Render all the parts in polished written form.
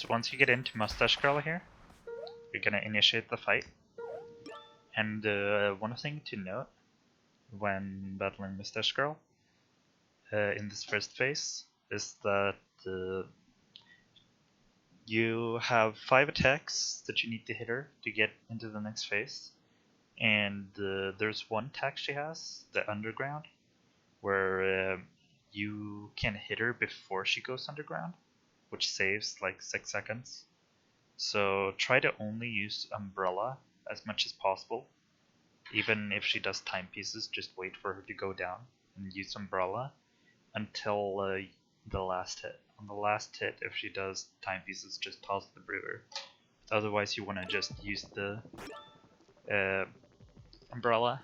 So once you get into Mustache Girl here, you're gonna initiate the fight. And one thing to note when battling Mustache Girl in this first phase is that you have 5 attacks that you need to hit her to get into the next phase. And there's one attack she has, the Underground, where you can hit her before she goes underground, which saves like 6 seconds. So try to only use Umbrella as much as possible. Even if she does timepieces, just wait for her to go down and use Umbrella until the last hit. On the last hit, if she does timepieces, just toss the Brewer. Otherwise, you want to just use the Umbrella.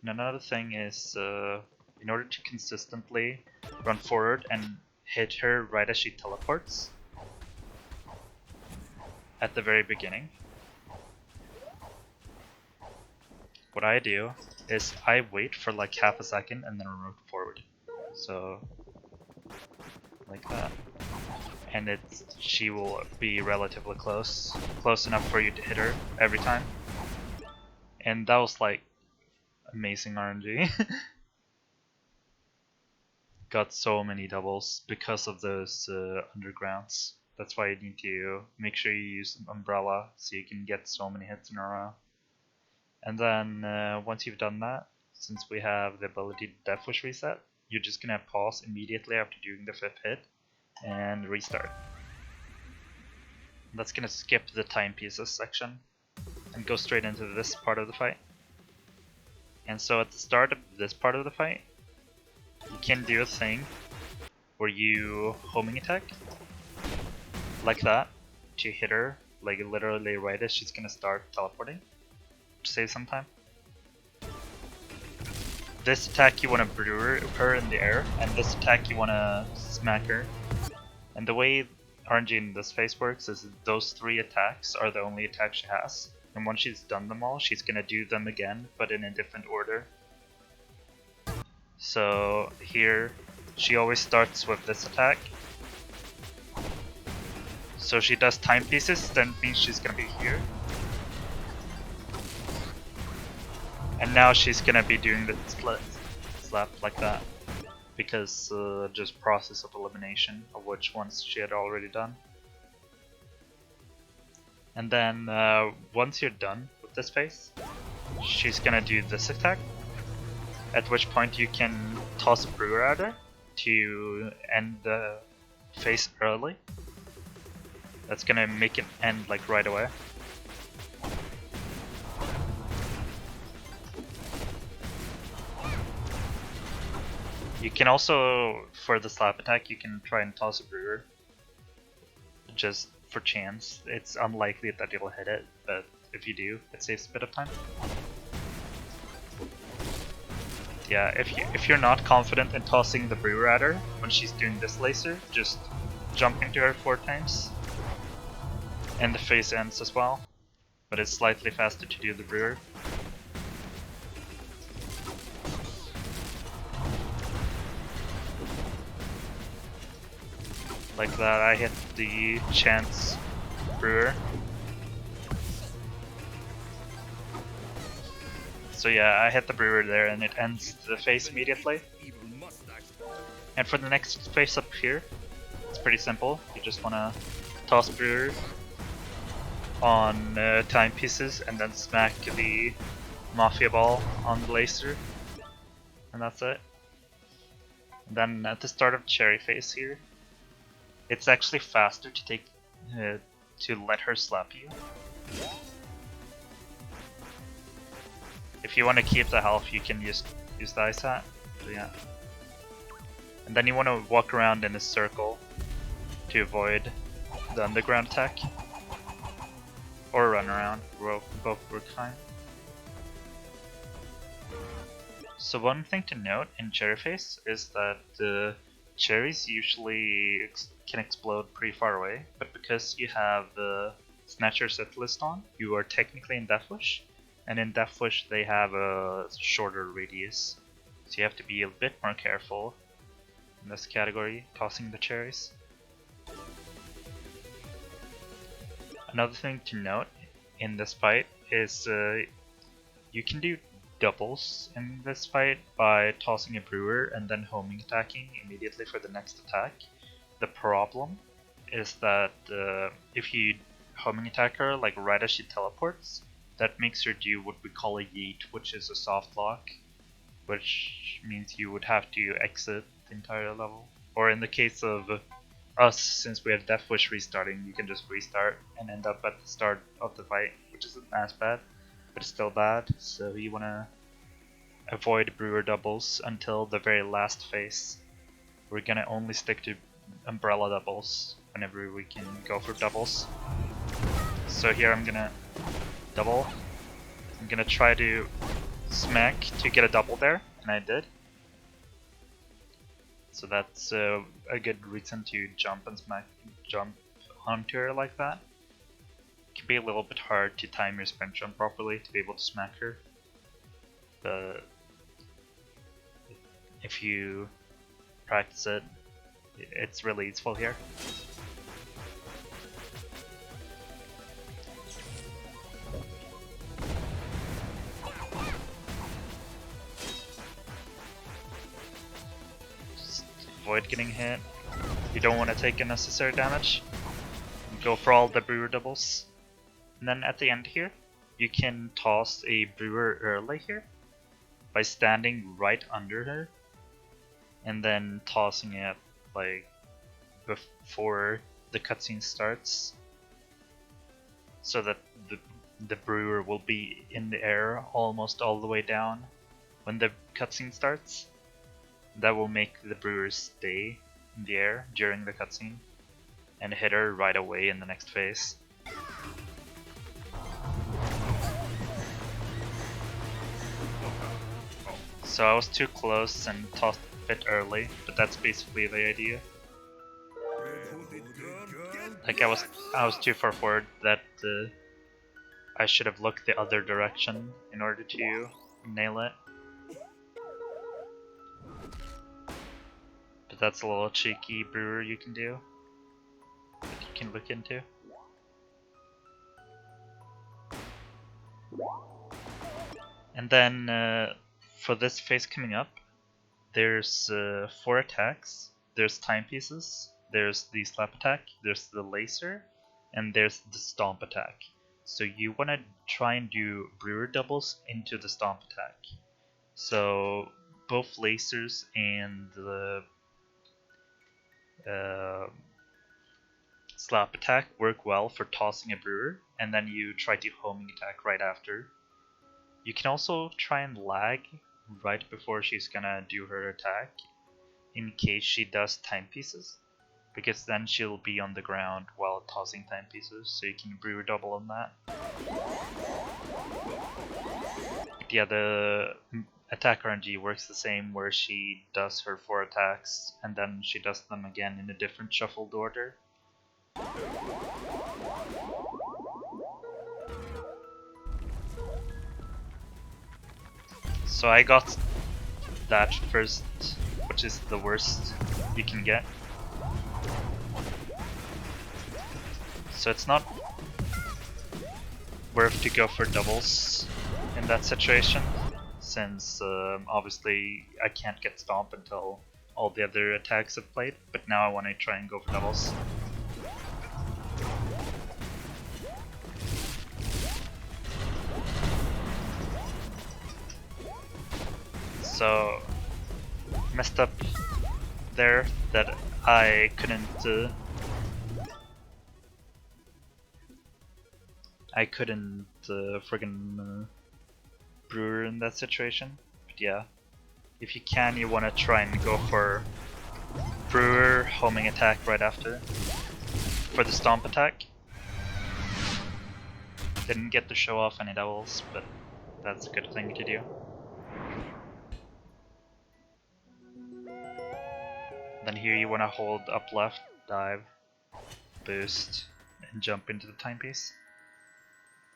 And another thing is, in order to consistently run forward and hit her right as she teleports at the very beginning, what I do is I wait for like half a second and then move forward. So like that. And she will be relatively close enough for you to hit her every time. And that was like amazing RNG. Got so many doubles because of those undergrounds. That's why you need to make sure you use Umbrella so you can get so many hits in a row. And then once you've done that, since we have the ability to Death Wish reset, you're just gonna pause immediately after doing the 5th hit and restart. That's gonna skip the timepieces section and go straight into this part of the fight. And so at the start of this part of the fight, you can do a thing where you homing attack like that to hit her, like literally right as she's gonna start teleporting to save some time. This attack you want to brewer her in the air, and this attack you want to smack her. And the way RNG in this phase works is those 3 attacks are the only attacks she has. And once she's done them all, she's gonna do them again, but in a different order. So here, she always starts with this attack. So she does timepieces, then means she's gonna be here. And now she's gonna be doing the slap like that. Because just process of elimination of which ones she had already done. And then once you're done with this phase, she's gonna do this attack. At which point you can toss a Brewer at her to end the phase early. That's gonna make it end like right away. You can also, for the slap attack, you can try and toss a Brewer. Just for chance. It's unlikely that you'll hit it, but if you do, it saves a bit of time. Yeah, if you're not confident in tossing the Brewer at her when she's doing this laser, just jump into her 4 times. And the phase ends as well. But it's slightly faster to do the Brewer. Like that, I hit the chance Brewer. So yeah, I hit the Brewer there and it ends the phase immediately. And for the next phase up here, it's pretty simple. You just wanna toss Brewer on timepieces and then smack the Mafia Ball on the laser. And that's it. And then at the start of Cherry phase here, it's actually faster to take to let her slap you. If you want to keep the health, you can just use the ice hat. So yeah. And then you want to walk around in a circle to avoid the underground attack. Or run around, both work fine. So one thing to note in Cherry phase is that the cherries usually can explode pretty far away, but because you have the Snatcher set list on, you are technically in Death Wish, and in Death Wish they have a shorter radius, so you have to be a bit more careful in this category, tossing the cherries. Another thing to note in this fight is you can do doubles in this fight by tossing a brewer and then homing attacking immediately for the next attack. The problem is that if you homing attack her like right as she teleports, that makes her do what we call a yeet, which is a soft lock, which means you would have to exit the entire level. Or in the case of us, since we have Death Wish restarting, you can just restart and end up at the start of the fight, which isn't as bad, but it's still bad. So you want to avoid brewer doubles until the very last phase. We're gonna only stick to umbrella doubles whenever we can go for doubles. So here I'm gonna double. I'm gonna try to smack to get a double there, and I did. So that's a good reason to jump onto her like that. It can be a little bit hard to time your sprint jump properly to be able to smack her, but if you practice it, it's really useful here. Just avoid getting hit. You don't want to take unnecessary damage. Go for all the brewer doubles. And then at the end here, you can toss a brewer early here by standing right under her and then tossing it like before the cutscene starts, so that the brewer will be in the air almost all the way down when the cutscene starts. That will make the brewer stay in the air during the cutscene and hit her right away in the next phase. So I was too close and tossed a bit early, but that's basically the idea. Like I was too far forward that I should have looked the other direction in order to nail it. But that's a little cheeky brewer you can do, that you can look into. And then for this phase coming up, there's 4 attacks. There's timepieces, there's the slap attack, there's the laser, and there's the stomp attack. So you want to try and do brewer doubles into the stomp attack. So both lasers and the slap attack work well for tossing a brewer, and then you try to homing attack right after. You can also try and lag right before she's gonna do her attack, in case she does timepieces, because then she'll be on the ground while tossing timepieces, so you can brewer double on that. But yeah, the attack RNG works the same, where she does her 4 attacks and then she does them again in a different shuffled order. So I got that first, which is the worst you can get. So it's not worth to go for doubles in that situation, since obviously I can't get stomp until all the other attacks have played, but now I want to try and go for doubles. So messed up there that I couldn't friggin' brewer in that situation. But yeah, if you can, you want to try and go for brewer homing attack right after for the stomp attack. Didn't get to show off any doubles, but that's a good thing to do. Then here you want to hold up left, dive, boost, and jump into the timepiece.